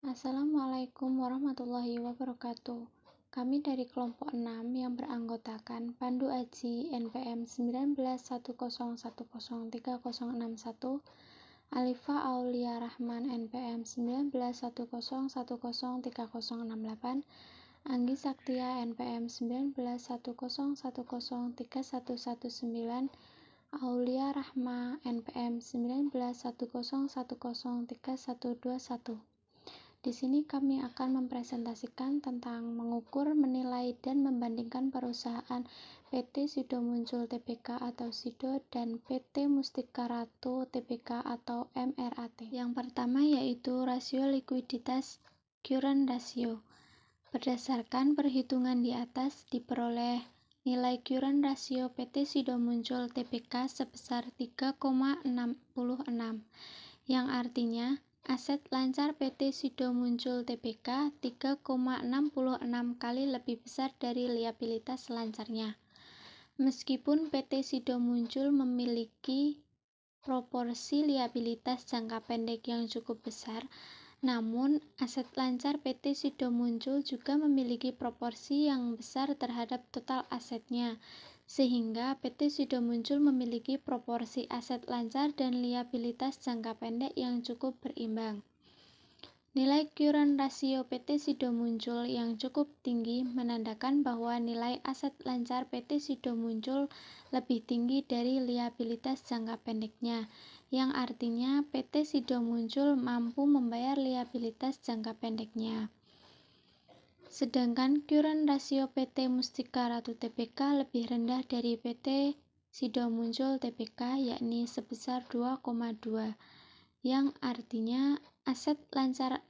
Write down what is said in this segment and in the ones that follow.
Assalamualaikum warahmatullahi wabarakatuh. Kami dari kelompok 6 yang beranggotakan Pandu Aji NPM 1910103061, Alifa Aulia Rahman NPM 1910103068, Anggi Saktia NPM 1910103119, Aulia Rahma NPM 1910103121. Di sini kami akan mempresentasikan tentang mengukur, menilai, dan membandingkan perusahaan PT Sido Muncul Tbk atau Sido dan PT Mustika Ratu Tbk atau MRAT. Yang pertama yaitu rasio likuiditas current ratio. Berdasarkan perhitungan di atas diperoleh nilai current ratio PT Sido Muncul Tbk sebesar 3,66, yang artinya aset lancar PT Sido Muncul Tbk 3,66 kali lebih besar dari liabilitas lancarnya. Meskipun PT Sido Muncul memiliki proporsi liabilitas jangka pendek yang cukup besar, namun aset lancar PT Sido Muncul juga memiliki proporsi yang besar terhadap total asetnya, sehingga PT Sido Muncul memiliki proporsi aset lancar dan liabilitas jangka pendek yang cukup berimbang. Nilai current rasio PT Sido Muncul yang cukup tinggi menandakan bahwa nilai aset lancar PT Sido Muncul lebih tinggi dari liabilitas jangka pendeknya, yang artinya PT Sido Muncul mampu membayar liabilitas jangka pendeknya. Sedangkan current rasio PT Mustika Ratu Tbk lebih rendah dari PT Sido Muncul Tbk, yakni sebesar 2,2, yang artinya aset lancar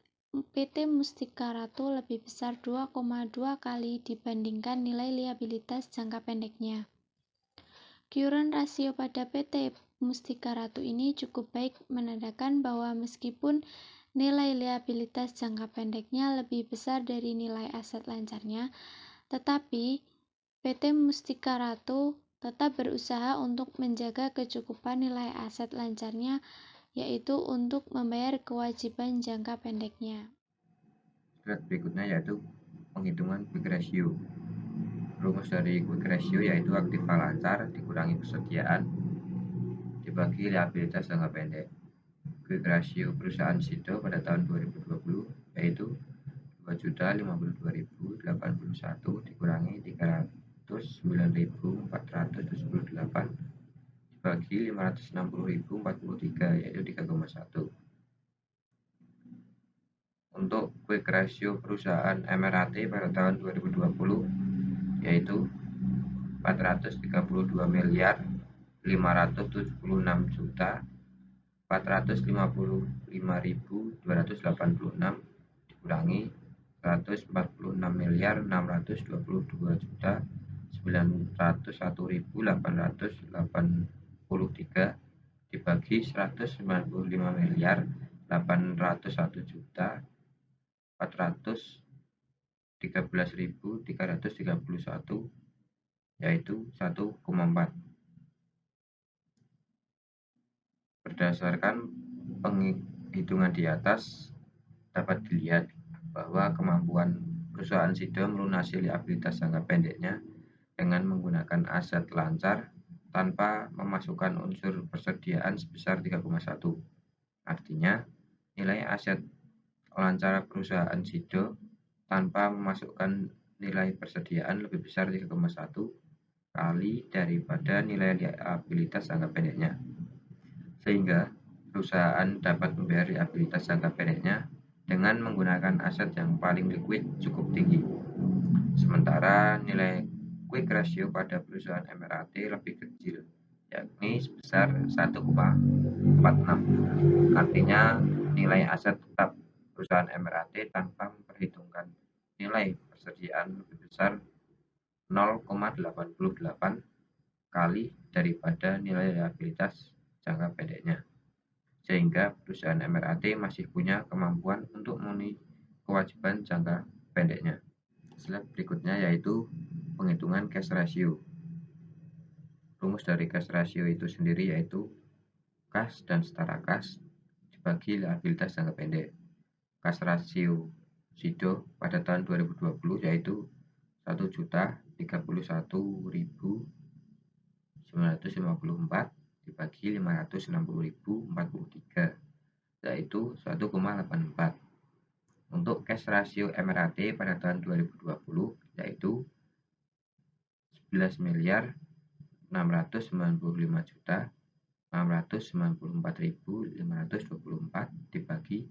PT Mustika Ratu lebih besar 2,2 kali dibandingkan nilai liabilitas jangka pendeknya. Current rasio pada PT Mustika Ratu ini cukup baik, menandakan bahwa meskipun nilai liabilitas jangka pendeknya lebih besar dari nilai aset lancarnya, tetapi PT Mustika Ratu tetap berusaha untuk menjaga kecukupan nilai aset lancarnya, yaitu untuk membayar kewajiban jangka pendeknya. Slide berikutnya yaitu penghitungan quick ratio. Rumus dari quick ratio yaitu aktiva lancar dikurangi persediaan dibagi liabilitas jangka pendek. Quick ratio perusahaan Sido pada tahun 2020 yaitu 2.052.081 dikurangi 309.478 dibagi 560.043 yaitu 3,1. Untuk quick ratio perusahaan MRAT pada tahun 2020 yaitu 432.556.455.286 dikurangi 146.622.901.883 dibagi 195.801.413.331 yaitu 1,4. Berdasarkan penghitungan di atas dapat dilihat bahwa kemampuan perusahaan Sido melunasi liabilitas jangka pendeknya dengan menggunakan aset lancar tanpa memasukkan unsur persediaan sebesar 3,1. Artinya, nilai aset lancar perusahaan Sido tanpa memasukkan nilai persediaan lebih besar 3,1 kali daripada nilai liabilitas jangka pendeknya, sehingga perusahaan dapat membayar liabilitas jangka pendeknya dengan menggunakan aset yang paling liquid cukup tinggi. Sementara nilai quick ratio pada perusahaan MRAT lebih kecil, yakni sebesar 1,46. Artinya nilai aset tetap perusahaan MRAT tanpa memperhitungkan nilai persediaan lebih besar 0,88 kali daripada nilai liabilitas jangka pendeknya, sehingga perusahaan MRAT masih punya kemampuan untuk memenuhi kewajiban jangka pendeknya. Slide berikutnya yaitu penghitungan cash ratio. Rumus dari cash ratio itu sendiri yaitu kas dan setara kas dibagi liabilitas jangka pendek. cash ratio SIDO pada tahun 2020 yaitu 1.31.954 dibagi 560.043 yaitu 1,84. Untuk cash ratio MRAT pada tahun 2020 yaitu 11.995.694.524 dibagi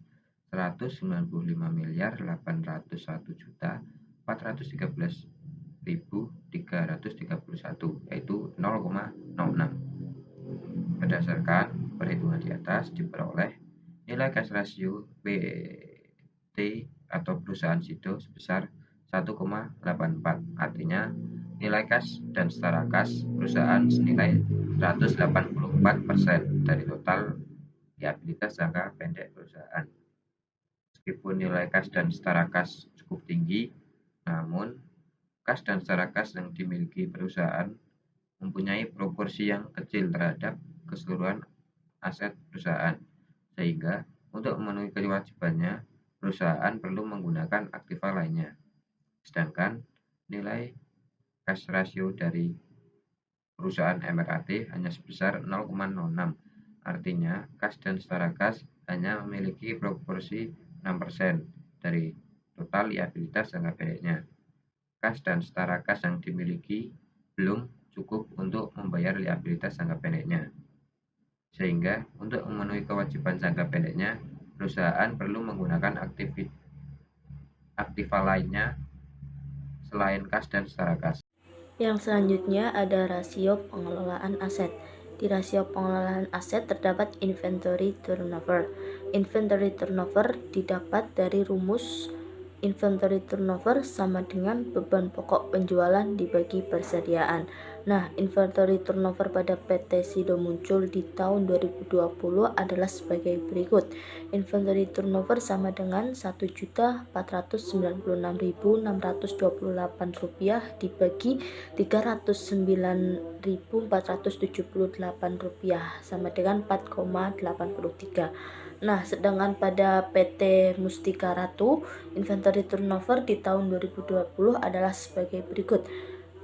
195.801.413.331 yaitu 0,06. Berdasarkan perhitungan di atas diperoleh nilai cash ratio PT atau perusahaan SIDO sebesar 1,84. Artinya nilai kas dan setara kas perusahaan senilai 184% dari total liabilitas jangka pendek perusahaan. Meskipun nilai kas dan setara kas cukup tinggi, namun kas dan setara kas yang dimiliki perusahaan mempunyai proporsi yang kecil terhadap keseluruhan aset perusahaan, sehingga untuk memenuhi kewajibannya, perusahaan perlu menggunakan aktiva lainnya. Sedangkan nilai cash ratio dari perusahaan MRAT hanya sebesar 0,06. Artinya, kas dan setara kas hanya memiliki proporsi 6% dari total liabilitas jangka pendeknya. Kas dan setara kas yang dimiliki belum cukup untuk membayar liabilitas jangka pendeknya. Sehingga untuk memenuhi kewajiban jangka pendeknya, perusahaan perlu menggunakan aktiva lainnya selain kas dan setara kas. Yang selanjutnya ada rasio pengelolaan aset. Di rasio pengelolaan aset terdapat inventory turnover. Inventory turnover didapat dari rumus inventory turnover sama dengan beban pokok penjualan dibagi persediaan. Nah, inventory turnover pada PT SIDO Muncul di tahun 2020 adalah sebagai berikut. Inventory turnover sama dengan Rp1.496.628 dibagi Rp309.478 sama dengan 4,83. Nah, sedangkan pada PT Mustika Ratu, inventory turnover di tahun 2020 adalah sebagai berikut.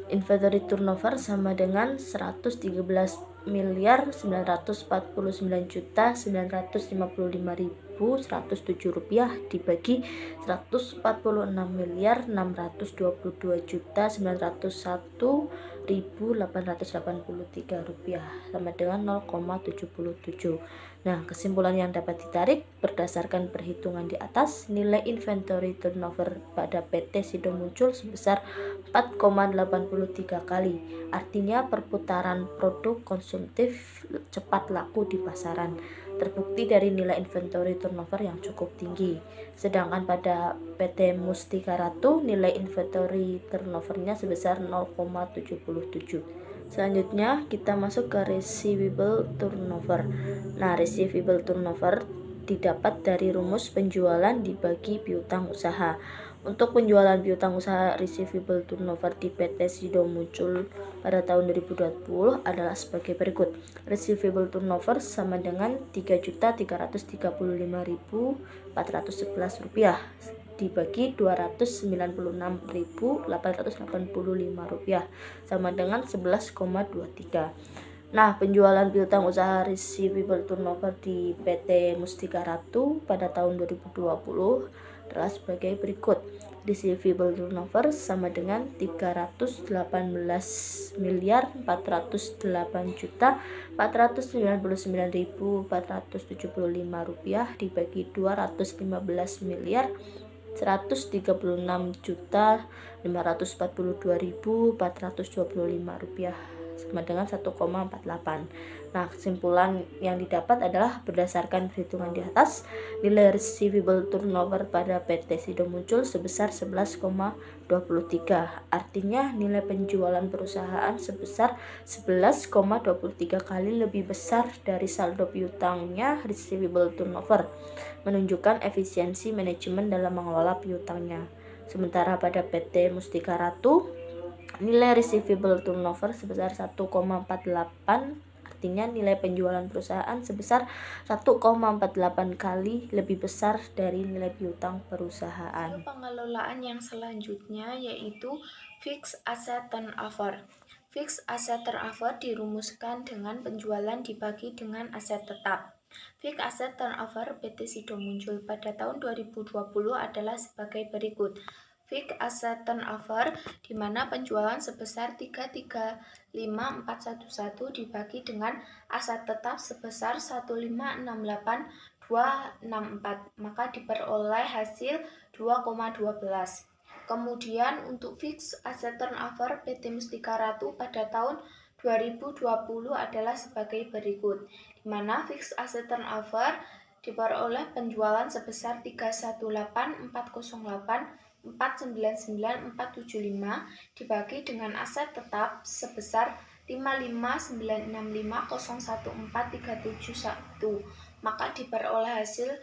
Inventory turnover sama dengan Rp113.999.955.107 dibagi Rp146.622.901.883 sama dengan 0,77. Nah, kesimpulan yang dapat ditarik berdasarkan perhitungan di atas, nilai inventory turnover pada PT SIDO Muncul sebesar 4,83 kali. Artinya perputaran produk konsumtif cepat laku di pasaran. Terbukti dari nilai inventory turnover yang cukup tinggi. Sedangkan pada PT Mustika Ratu, nilai inventory turnovernya sebesar 0,77. Selanjutnya kita masuk ke receivable turnover. Nah, receivable turnover didapat dari rumus penjualan dibagi piutang usaha. Untuk penjualan piutang usaha receivable turnover di PT SIDO Muncul pada tahun 2020 adalah sebagai berikut. Receivable turnover sama dengan Rp3.335.411 dibagi Rp296.885 sama dengan 11,23. Nah, penjualan piutang usaha receivable turnover di PT Mustika Ratu pada tahun 2020 adalah sebagai berikut. Receivable turnover sama dengan Rp318.489.475 dibagi Rp215.136.542.425 sama dengan 1,48. Nah, kesimpulan yang didapat adalah berdasarkan perhitungan di atas, nilai receivable turnover pada PT SIDO Muncul sebesar 11,23. Artinya nilai penjualan perusahaan sebesar 11,23 kali lebih besar dari saldo piutangnya receivable turnover, menunjukkan efisiensi manajemen dalam mengelola piutangnya. Sementara pada PT Mustika Ratu, nilai receivable turnover sebesar 1,48, Artinya nilai penjualan perusahaan sebesar 1,48 kali lebih besar dari nilai piutang perusahaan. Pengelolaan yang selanjutnya yaitu fixed asset turnover. Fixed asset turnover dirumuskan dengan penjualan dibagi dengan aset tetap. Fixed asset turnover PT Sido Muncul pada tahun 2020 adalah sebagai berikut. Fixed asset turnover di mana penjualan sebesar 335.411 dibagi dengan aset tetap sebesar 1568264, maka diperoleh hasil 2,12. Kemudian untuk fixed asset turnover PT Mustika Ratu pada tahun 2020 adalah sebagai berikut, di mana fixed asset turnover diperoleh penjualan sebesar 318.408.499.475 dibagi dengan aset tetap sebesar 55.965.014.371, maka diperoleh hasil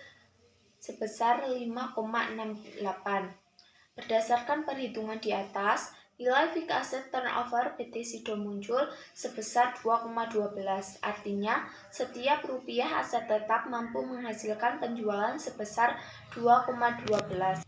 sebesar 5,68. Berdasarkan perhitungan di atas, nilai fixed asset turnover PT Sido Muncul sebesar 2,12. Artinya, setiap rupiah aset tetap mampu menghasilkan penjualan sebesar 2,12.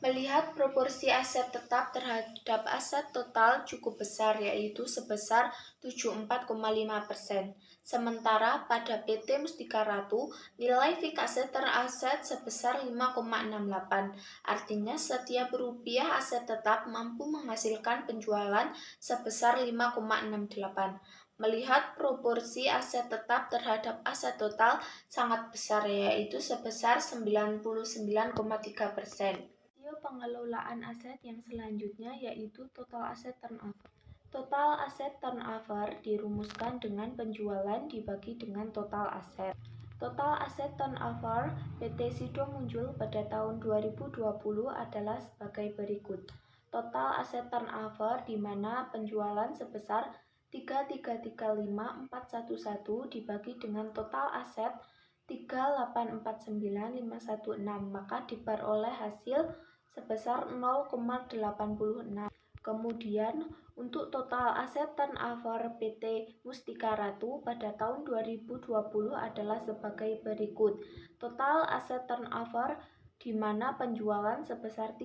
Melihat proporsi aset tetap terhadap aset total cukup besar, yaitu sebesar 74,5%. Sementara pada PT Mustika Ratu, nilai fixed asset sebesar 5,68. Artinya setiap rupiah aset tetap mampu menghasilkan penjualan sebesar 5,68. Melihat proporsi aset tetap terhadap aset total sangat besar, yaitu sebesar 99,3%. Pengelolaan aset yang selanjutnya yaitu total asset turnover. Total asset turnover dirumuskan dengan penjualan dibagi dengan total aset. Total asset turnover PT Sido Muncul pada tahun 2020 adalah sebagai berikut. Total asset turnover di mana penjualan sebesar 3335411 dibagi dengan total aset 3849516, maka diperoleh hasil sebesar 0,86. Kemudian untuk total aset turnover PT Mustika Ratu pada tahun 2020 adalah sebagai berikut. Total aset turnover di mana penjualan sebesar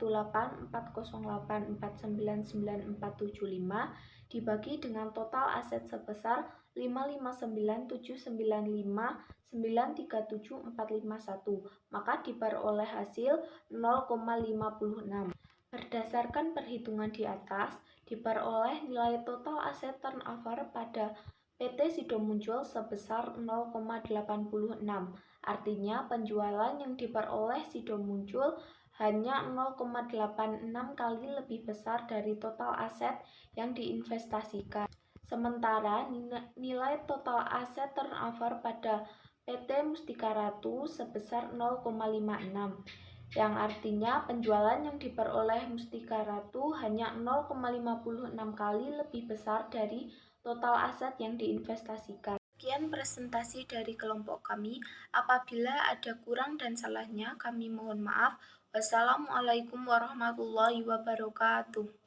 318.408.499.475 dibagi dengan total aset sebesar 559.795.937.451, maka diperoleh hasil 0,56. Berdasarkan perhitungan di atas, diperoleh nilai total aset turnover pada PT Sido Muncul sebesar 0,86. Artinya penjualan yang diperoleh Sido Muncul hanya 0,86 kali lebih besar dari total aset yang diinvestasikan. Sementara nilai total aset turnover pada PT Mustika Ratu sebesar 0,56, yang artinya penjualan yang diperoleh Mustika Ratu hanya 0,56 kali lebih besar dari total aset yang diinvestasikan. Sekian presentasi dari kelompok kami. Apabila ada kurang dan salahnya, kami mohon maaf. Wassalamualaikum warahmatullahi wabarakatuh.